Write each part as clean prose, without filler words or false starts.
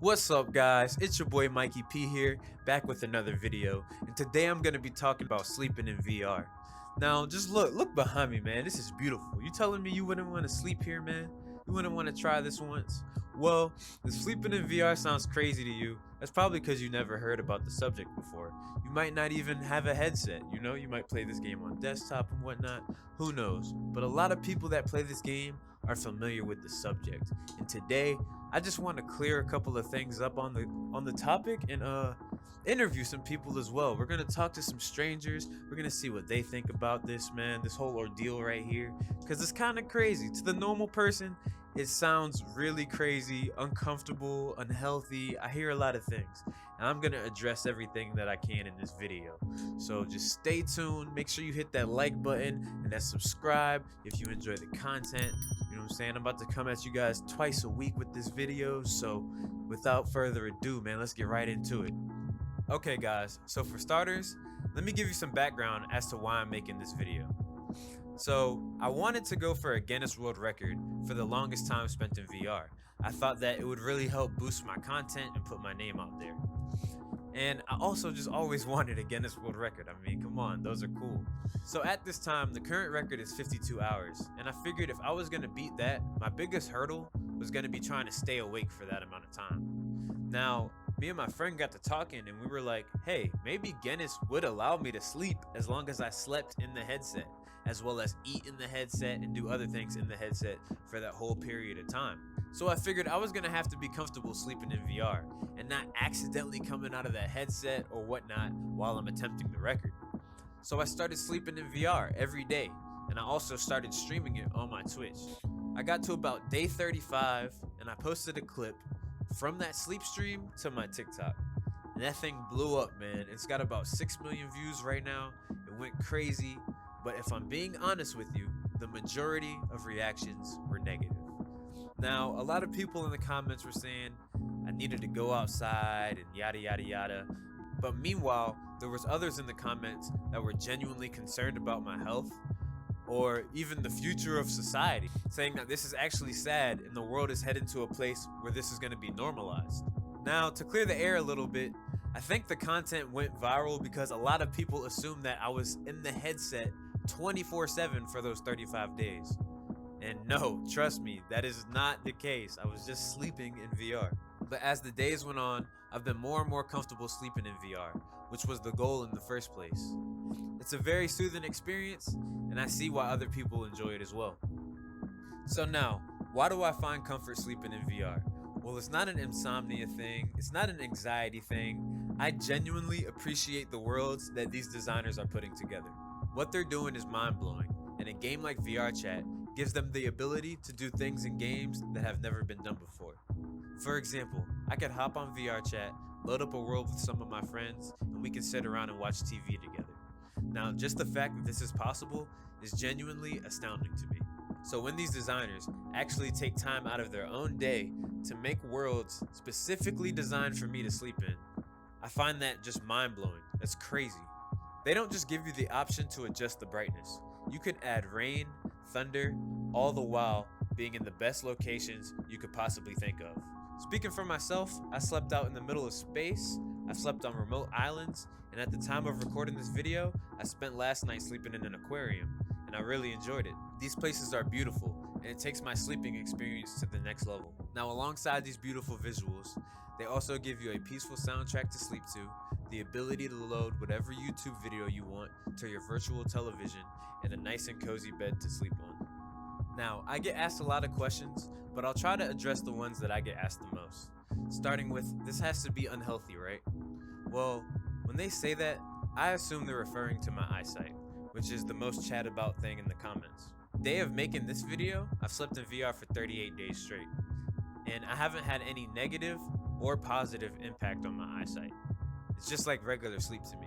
What's up guys, it's your boy Mikey P here, back with another video, and today I'm going to be talking about sleeping in VR. Now just look behind me, man. This is beautiful. You telling me you wouldn't want to sleep here, man? You wouldn't want to try this once? Well, if sleeping in VR sounds crazy to you, that's probably because you never heard about the subject before. You might not even have a headset, you might play this game on desktop and whatnot, who knows? But a lot of people that play this game are familiar with the subject, and today I just want to clear a couple of things up on the topic and interview some people as well. We're gonna talk to some strangers. We're gonna see what they think about this, man, this whole ordeal right here, because it's kind of crazy. To the normal person, it sounds really crazy, uncomfortable, unhealthy. I hear a lot of things, and I'm gonna address everything that I can in this video. So just stay tuned. Make sure you hit that like button and that subscribe if you enjoy the content. You know what I'm saying? I'm about to come at you guys twice a week with this video. So without further ado, man, let's get right into it. Okay guys, so for starters, let me give you some background as to why I'm making this video. So I wanted to go for a Guinness World Record for the longest time spent in VR. I thought that it would really help boost my content and put my name out there. And I also just always wanted a Guinness World Record. I mean, come on, those are cool. So at this time, the current record is 52 hours. And I figured if I was gonna beat that, my biggest hurdle was gonna be trying to stay awake for that amount of time. Now, me and my friend got to talking and we were like, hey, maybe Guinness would allow me to sleep as long as I slept in the headset, as well as eat in the headset and do other things in the headset for that whole period of time. So I figured I was gonna have to be comfortable sleeping in VR and not accidentally coming out of that headset or whatnot while I'm attempting the record. So I started sleeping in VR every day, and I also started streaming it on my Twitch. I got to about day 35 and I posted a clip from that sleep stream to my TikTok. And that thing blew up, man. It's got about 6 million views right now. It went crazy, but if I'm being honest with you, the majority of reactions were negative. Now, a lot of people in the comments were saying I needed to go outside and yada yada yada. But meanwhile, there was others in the comments that were genuinely concerned about my health or even the future of society, saying that this is actually sad and the world is headed to a place where this is going to be normalized. Now, to clear the air a little bit, I think the content went viral because a lot of people assumed that I was in the headset 24/7 for those 35 days. And no, trust me, that is not the case. I was just sleeping in VR. But as the days went on, I've been more and more comfortable sleeping in VR, which was the goal in the first place. It's a very soothing experience, and I see why other people enjoy it as well. So now, why do I find comfort sleeping in VR? Well, it's not an insomnia thing, it's not an anxiety thing. I genuinely appreciate the worlds that these designers are putting together. What they're doing is mind-blowing, and a game like VRchat gives them the ability to do things in games that have never been done before. For example, I could hop on VRchat, load up a world with some of my friends, and we can sit around and watch TV together. Now, just the fact that this is possible is genuinely astounding to me. So when these designers actually take time out of their own day to make worlds specifically designed for me to sleep in, I find that just mind-blowing. That's crazy. They don't just give you the option to adjust the brightness. You can add rain, thunder, all the while being in the best locations you could possibly think of. Speaking for myself, I slept out in the middle of space, I slept on remote islands, and at the time of recording this video, I spent last night sleeping in an aquarium, and I really enjoyed it. These places are beautiful, and it takes my sleeping experience to the next level. Now, alongside these beautiful visuals, they also give you a peaceful soundtrack to sleep to, the ability to load whatever YouTube video you want to your virtual television, and a nice and cozy bed to sleep on. Now, I get asked a lot of questions, but I'll try to address the ones that I get asked the most. Starting with, this has to be unhealthy, right? Well, when they say that, I assume they're referring to my eyesight, which is the most chat about thing in the comments. Day of making this video, I've slept in VR for 38 days straight, and I haven't had any negative or positive impact on my eyesight. It's just like regular sleep to me.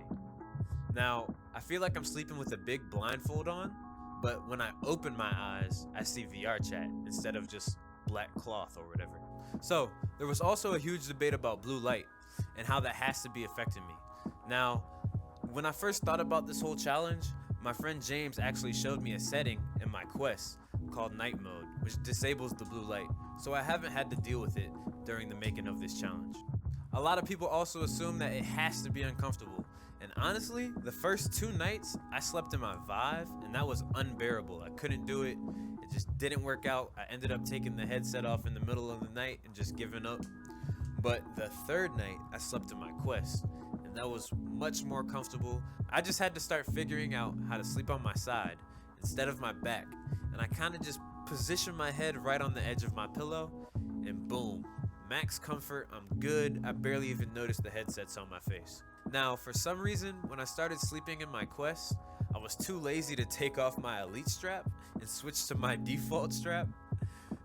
Now, I feel like I'm sleeping with a big blindfold on, but when I open my eyes, I see VRchat instead of just black cloth or whatever. So, there was also a huge debate about blue light and how that has to be affecting me. Now, when I first thought about this whole challenge, my friend James actually showed me a setting in my Quest called night mode, which disables the blue light, so I haven't had to deal with it during the making of this challenge. A lot of people also assume that it has to be uncomfortable, and honestly, the first 2 nights I slept in my Vive, and that was unbearable. I couldn't do it. It just didn't work out. I ended up taking the headset off in the middle of the night and just giving up. But the 3rd night, I slept in my Quest, and that was much more comfortable. I just had to start figuring out how to sleep on my side instead of my back, and I kind of just positioned my head right on the edge of my pillow, and boom, max comfort, I'm good. I barely even noticed the headsets on my face. Now, for some reason, when I started sleeping in my Quest, I was too lazy to take off my Elite strap and switch to my default strap.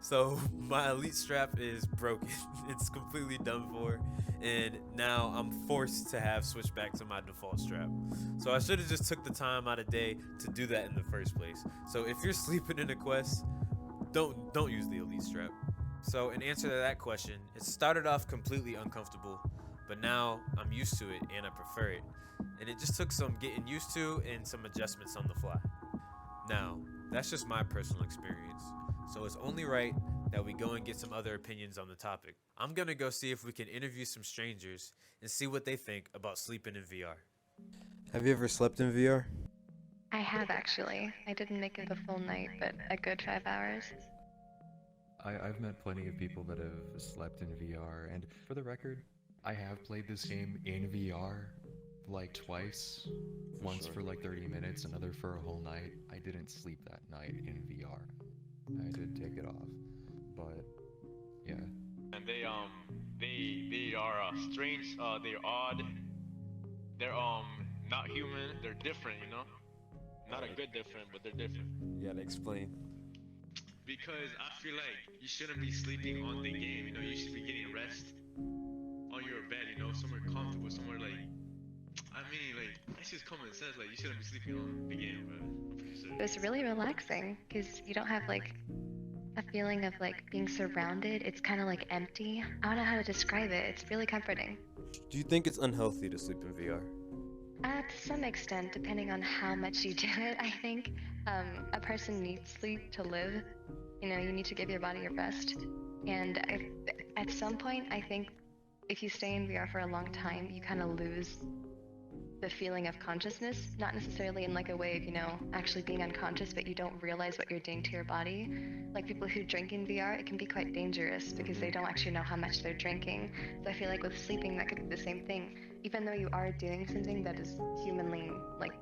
So my Elite strap is broken. It's completely done for, and now I'm forced to have switched back to my default strap. So I should have just took the time out of day to do that in the first place. So if you're sleeping in a Quest, don't use the Elite strap. So in answer to that question, it started off completely uncomfortable, but now I'm used to it and I prefer it. And it just took some getting used to and some adjustments on the fly. Now, that's just my personal experience, so it's only right that we go and get some other opinions on the topic. I'm gonna go see if we can interview some strangers and see what they think about sleeping in VR. Have you ever slept in VR? I have actually. I didn't make it the full night, but a good 5 hours. I've met plenty of people that have slept in VR, and for the record, I have played this game in VR like twice. Once for like 30 minutes, another for a whole night. I didn't sleep that night in VR. I did take it off, but yeah. And they are strange, they're odd, they're not human, they're different, you know? Not a good different, but they're different. You gotta explain. Because I feel like you shouldn't be sleeping on the game, you know, you should be getting rest on your bed, you know, somewhere comfortable, somewhere like, I mean, like, it's just common sense, like, you shouldn't be sleeping on the game, bro. I'm pretty sure. It's really relaxing because you don't have like a feeling of like being surrounded. It's kind of like empty. I don't know how to describe it. It's really comforting. Do you think it's unhealthy to sleep in VR? To some extent, depending on how much you do it, I think. A person needs sleep to live. You know, you need to give your body your best. And at some point, I think if you stay in VR for a long time, you kind of lose the feeling of consciousness, not necessarily in like a way of, you know, actually being unconscious, but you don't realize what you're doing to your body. Like people who drink in VR, it can be quite dangerous because they don't actually know how much they're drinking. So I feel like with sleeping, that could be the same thing. Even though you are doing something that is humanly, like,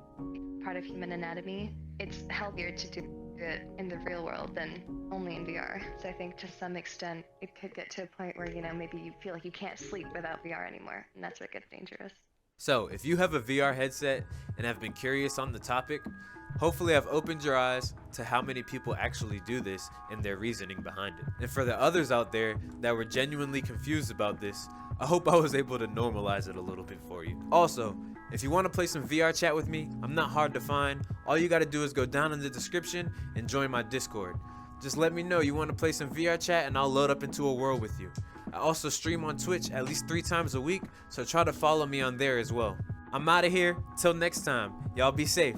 part of human anatomy, it's healthier to do it in the real world than only in VR. So I think to some extent, it could get to a point where, you know, maybe you feel like you can't sleep without VR anymore, and that's where it gets dangerous. So, if you have a VR headset and have been curious on the topic, hopefully I've opened your eyes to how many people actually do this and their reasoning behind it. And for the others out there that were genuinely confused about this, I hope I was able to normalize it a little bit for you. Also, if you want to play some VR chat with me, I'm not hard to find. All you got to do is go down in the description and join my Discord. Just let me know you want to play some VR chat and I'll load up into a world with you. I also stream on Twitch at least 3 times a week, so try to follow me on there as well. I'm out of here. Till next time, y'all be safe.